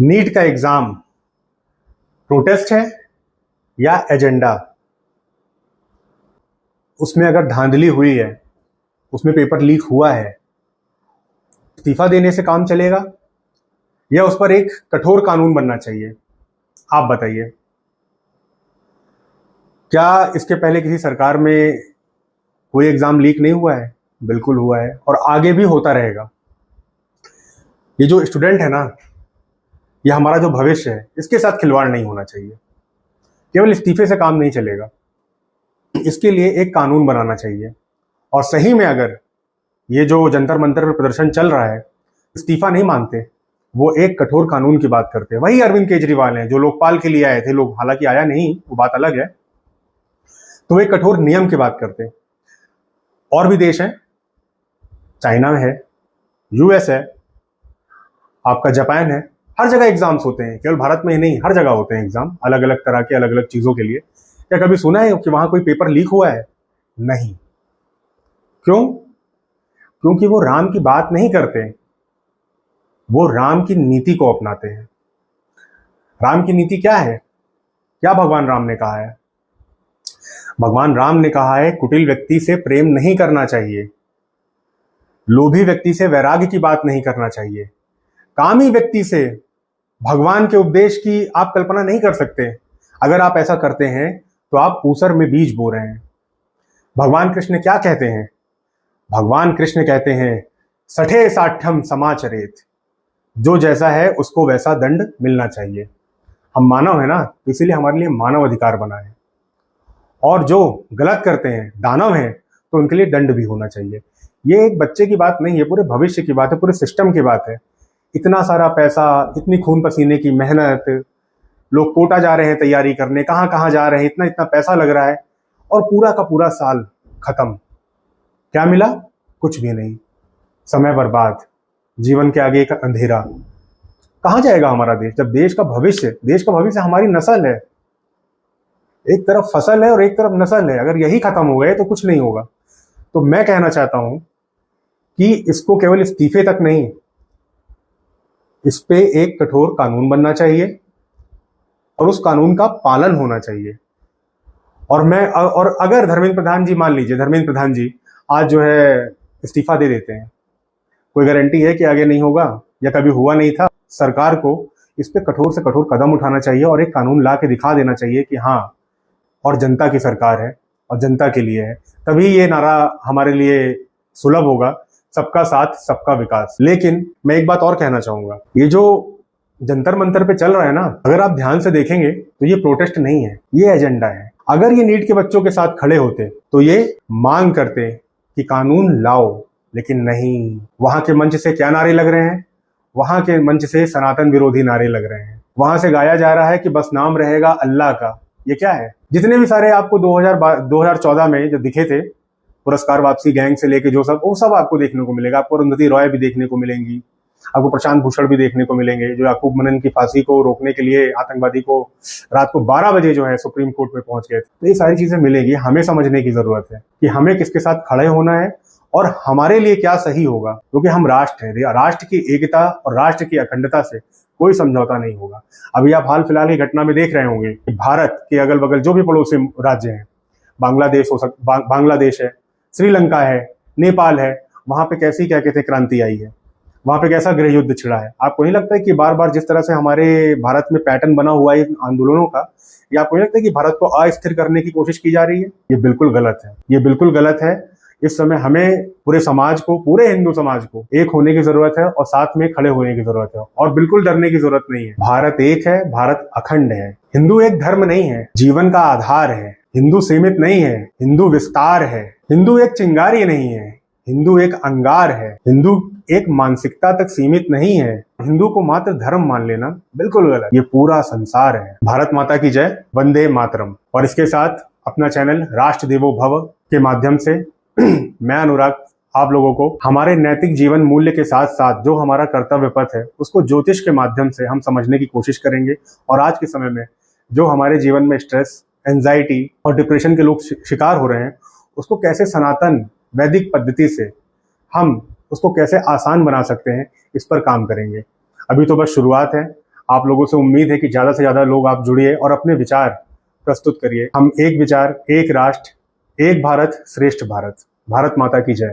NEET का exam protest है या एजेंडा? उसमें अगर धांधली हुई है, उसमें पेपर लीक हुआ है, इस्तीफा देने से काम चलेगा या उस पर एक कठोर कानून बनना चाहिए? आप बताइए। क्या इसके पहले किसी सरकार में कोई एग्जाम लीक नहीं हुआ है? बिल्कुल हुआ है और आगे भी होता रहेगा। ये जो स्टूडेंट है ना, ये हमारा जो भविष्य है, इसके साथ खिलवाड़ नहीं होना चाहिए। केवल इस्तीफे से काम नहीं चलेगा, इसके लिए एक कानून बनाना चाहिए। और सही में अगर ये जो जंतर मंतर पर प्रदर्शन चल रहा है, इस्तीफा नहीं मानते, वो एक कठोर कानून की बात करते हैं। वही अरविंद केजरीवाल हैं जो लोकपाल के लिए आए थे, लोग हालांकि आया नहीं, वो बात अलग है, तो वो एक कठोर नियम की बात करते हैं। और भी देश हैं, चाइना है, यूएस है, आपका जापान है, हर जगह एग्जाम्स होते हैं। केवल भारत में ही नहीं, हर जगह होते हैं एग्जाम, अलग अलग तरह के, अलग अलग चीजों के लिए। क्या कभी सुना है कि वहां कोई पेपर लीक हुआ है? नहीं। क्यों? क्योंकि वो राम की बात नहीं करते, वो राम की नीति को अपनाते हैं। राम की नीति क्या है? क्या भगवान राम ने कहा है? भगवान राम ने कहा है, कुटिल व्यक्ति से प्रेम नहीं करना चाहिए, लोभी व्यक्ति से वैराग्य की बात नहीं करना चाहिए, कामी व्यक्ति से भगवान के उपदेश की आप कल्पना नहीं कर सकते। अगर आप ऐसा करते हैं तो आप ऊसर में बीज बो रहे हैं। भगवान कृष्ण क्या कहते हैं? भगवान कृष्ण कहते हैं, सठे साठ्यम समाचरेत, जो जैसा है उसको वैसा दंड मिलना चाहिए। हम मानव है ना, इसीलिए हमारे लिए मानव अधिकार बना है। और जो गलत करते हैं, दानव हैं, तो उनके लिए दंड भी होना चाहिए। ये एक बच्चे की बात नहीं है, पूरे भविष्य की बात है, पूरे सिस्टम की बात है। इतना सारा पैसा, इतनी खून पसीने की मेहनत, लोग कोटा जा रहे हैं तैयारी करने, कहाँ कहाँ जा रहे हैं, इतना इतना पैसा लग रहा है, और पूरा का पूरा साल खत्म। क्या मिला? कुछ भी नहीं। समय बर्बाद, जीवन के आगे एक अंधेरा। कहाँ जाएगा हमारा देश? जब देश का भविष्य हमारी नस्ल है। एक तरफ फसल है और एक तरफ नस्ल है। अगर यही खत्म हो गए तो कुछ नहीं होगा। तो मैं कहना चाहता हूं कि इसको केवल इस्तीफे तक नहीं, इस पे एक कठोर कानून बनना चाहिए और उस कानून का पालन होना चाहिए। और अगर धर्मेंद्र प्रधान जी, मान लीजिए धर्मेंद्र प्रधान जी आज जो है इस्तीफा दे देते हैं, कोई गारंटी है कि आगे नहीं होगा या कभी हुआ नहीं था? सरकार को इस पे कठोर से कठोर कदम उठाना चाहिए और एक कानून ला के दिखा देना चाहिए कि हाँ, और जनता की सरकार है और जनता के लिए है। तभी ये नारा हमारे लिए सुलभ होगा, सबका साथ सबका विकास। लेकिन मैं एक बात और कहना चाहूंगा, ये जो जंतर मंतर पे चल रहा है ना, अगर आप ध्यान से देखेंगे तो ये प्रोटेस्ट नहीं है, ये एजेंडा है। अगर ये नीट के बच्चों के साथ खड़े होते तो ये मांग करते कि कानून लाओ, लेकिन नहीं। वहां के मंच से क्या नारे लग रहे हैं? वहां के मंच से सनातन विरोधी नारे लग रहे हैं। वहां से गाया जा रहा है कि बस नाम रहेगा अल्लाह का। ये क्या है? जितने भी सारे आपको 2014 में जो दिखे थे, पुरस्कार वापसी गैंग से लेके जो सब, वो सब आपको देखने को मिलेगा। आपको अरुंधति रॉय भी देखने को मिलेंगी, आपको प्रशांत भूषण भी देखने को मिलेंगे, जो याकूब मनन की फांसी को रोकने के लिए आतंकवादी को रात को 12 बजे जो है सुप्रीम कोर्ट में पहुंच गए। तो ये सारी चीजें मिलेगी। हमें समझने की जरूरत है कि हमें किसके साथ खड़े होना है और हमारे लिए क्या सही होगा, क्योंकि हम राष्ट्र हैं। राष्ट्र की एकता और राष्ट्र की अखंडता से कोई समझौता नहीं होगा। अभी आप हाल फिलहाल की घटना में देख रहे होंगे कि भारत के अगल बगल जो भी पड़ोसी राज्य हैं, बांग्लादेश है, श्रीलंका है, नेपाल है, वहां पे कैसी क्या कहते हैं क्रांति आई है, वहां पे कैसा गृह युद्ध छिड़ा है। आपको नहीं लगता है कि बार बार जिस तरह से हमारे भारत में पैटर्न बना हुआ है आंदोलनों का, ये आपको नहीं लगता है कि भारत को अस्थिर करने की कोशिश की जा रही है? ये बिल्कुल गलत है, ये बिल्कुल गलत है। इस समय हमें पूरे समाज को, पूरे हिंदू समाज को एक होने की जरूरत है और साथ में खड़े होने की जरूरत है, और बिल्कुल डरने की जरूरत नहीं है। भारत एक है, भारत अखंड है। हिंदू एक धर्म नहीं है, जीवन का आधार है। हिंदू सीमित नहीं है, हिंदू विस्तार है। हिंदू एक चिंगारी नहीं है, हिंदू एक अंगार है। हिंदू एक मानसिकता तक सीमित नहीं है। हिंदू को मात्र धर्म मान लेना बिल्कुल गलत। ये पूरा संसार है। भारत माता की जय, वंदे मातरम। और इसके साथ अपना चैनल राष्ट्र देवो भव के माध्यम से मैं अनुराग आप लोगों को हमारे नैतिक जीवन मूल्य के साथ साथ जो हमारा कर्तव्य पथ है, उसको ज्योतिष के माध्यम से हम समझने की कोशिश करेंगे। और आज के समय में जो हमारे जीवन में स्ट्रेस, एंजाइटी और डिप्रेशन के लोग शिकार हो रहे हैं, उसको कैसे सनातन वैदिक पद्धति से हम उसको कैसे आसान बना सकते हैं, इस पर काम करेंगे। अभी तो बस शुरुआत है। आप लोगों से उम्मीद है कि ज़्यादा से ज़्यादा लोग आप जुड़िए और अपने विचार प्रस्तुत करिए। हम एक विचार, एक राष्ट्र, एक भारत, श्रेष्ठ भारत। भारत माता की जय।